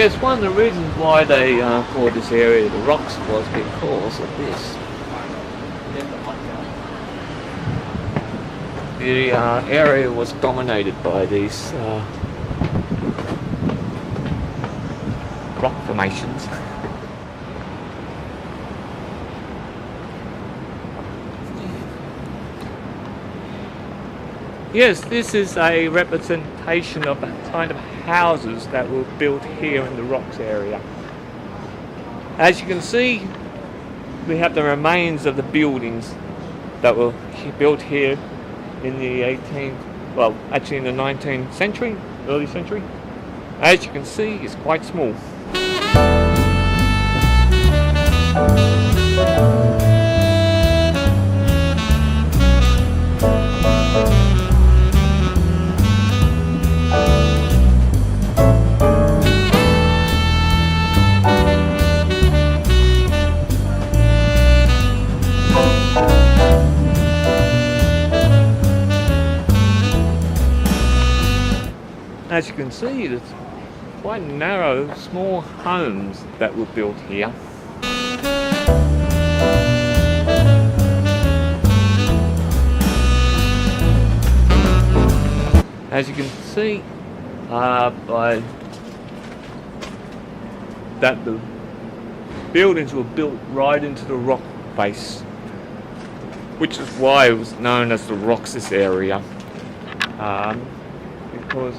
Yes, one of the reasons why they called this area the Rocks was because of this. The area was dominated by these rock formations. Yes, this is a representation of the kind of houses that were built here in the Rocks area. As you can see, we have the remains of the buildings that were built here in the 19th century, early century. As you can see, it's quite small. As you can see, there's quite narrow, small homes that were built here. As you can see, by that the buildings were built right into the rock face, which is why it was known as the Rocks, this area, because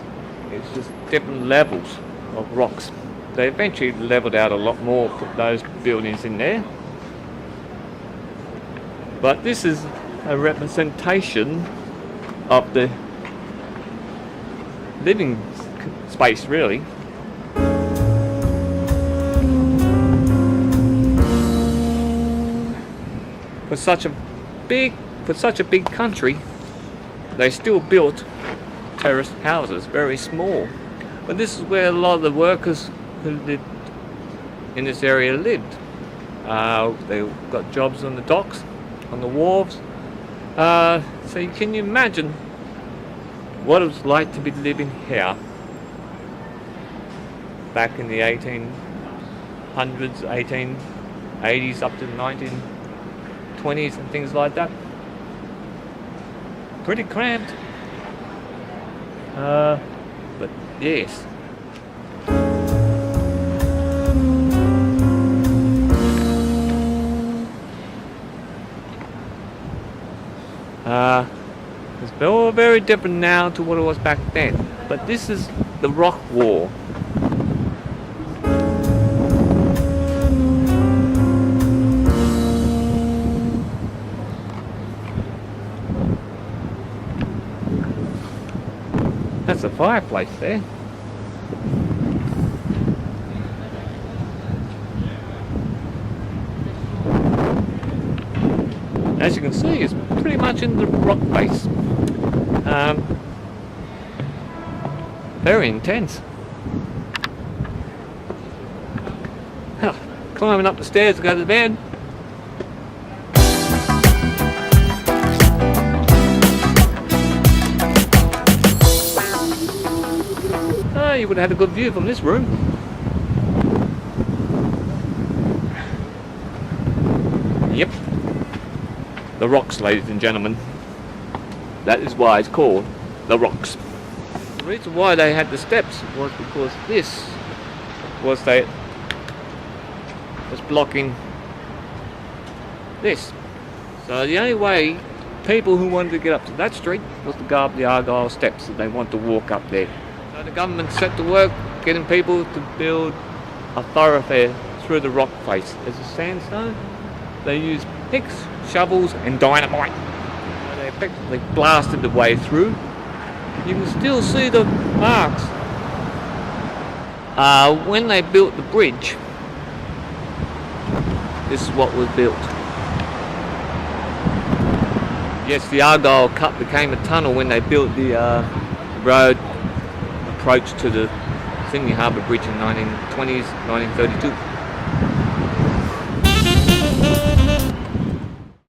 it's just different levels of rocks. They eventually leveled out a lot more, put those buildings in there. But this is a representation of the living space, really. For such a big country, they still built terraced houses, very small. But this is where a lot of the workers who lived in this area lived. They got jobs on the docks, on the wharves. So can you imagine what it was like to be living here back in the 1800s, 1880s up to the 1920s and things like that? Pretty cramped. But yes. It's all very different now to what it was back then. But this is the rock wall. That's a fireplace there. As you can see, it's pretty much in the rock face. Very intense. Climbing up the stairs to go to bed. You would have had a good view from this room. Yep. The Rocks, ladies and gentlemen. That is why it's called the Rocks. The reason why they had the steps was because this was blocking this. So the only way people who wanted to get up to that street was to go up the Argyle steps if they want to walk up there. So the government set to work getting people to build a thoroughfare through the rock face. There's a sandstone. They used picks, shovels and dynamite. They effectively blasted the way through. You can still see the marks. When they built the bridge, this is what was built. Yes, the Argyle Cut became a tunnel when they built the road approach to the Sydney Harbour Bridge in 1920s, 1932.